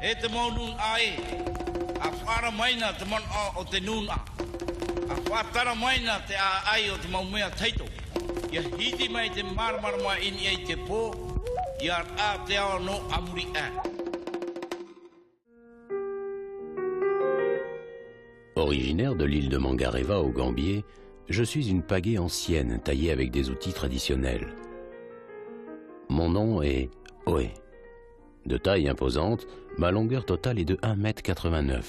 E te mau nun ai, a whara maina te mon o te nun a. A whatara maina te a ai o te mau mea teito. Ia hiti mai te marmarama ini ai te pō, ia a te ao no amuri a. Originaire de l'île de Mangareva au Gambier, je suis une pagaie ancienne taillée avec des outils traditionnels. Mon nom est Oé. De taille imposante, ma longueur totale est de 1,89 m.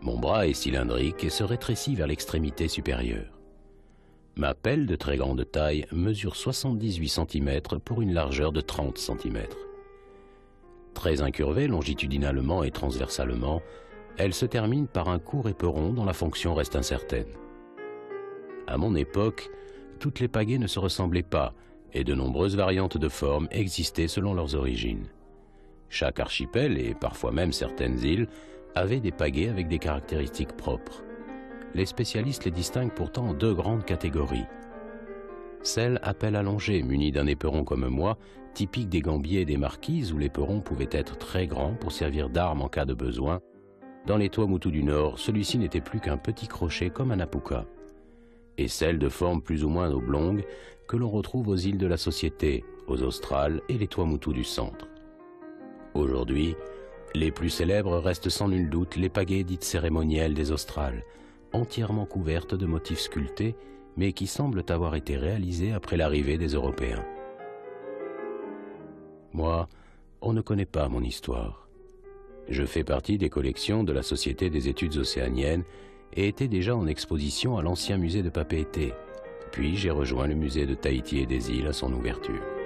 Mon bras est cylindrique et se rétrécit vers l'extrémité supérieure. Ma pelle de très grande taille mesure 78 cm pour une largeur de 30 cm. Très incurvée longitudinalement et transversalement, elle se termine par un court éperon dont la fonction reste incertaine. À mon époque, toutes les pagaies ne se ressemblaient pas et de nombreuses variantes de formes existaient selon leurs origines. Chaque archipel, et parfois même certaines îles, avaient des pagaies avec des caractéristiques propres. Les spécialistes les distinguent pourtant en deux grandes catégories. Celle à pelle allongée, munie d'un éperon comme moi, typique des Gambiers et des Marquises où l'éperon pouvait être très grand pour servir d'arme en cas de besoin. Dans les Tuamotu du Nord, celui-ci n'était plus qu'un petit crochet comme un apuka. Et celle de forme plus ou moins oblongue que l'on retrouve aux îles de la Société, aux Australes et les Tuamotu du Centre. Aujourd'hui, les plus célèbres restent sans nul doute les pagaies dites cérémonielles des Australes, entièrement couvertes de motifs sculptés, mais qui semblent avoir été réalisées après l'arrivée des Européens. Moi, on ne connaît pas mon histoire. Je fais partie des collections de la Société des études océaniennes et étais déjà en exposition à l'ancien musée de Papeete. Puis j'ai rejoint le musée de Tahiti et des îles à son ouverture.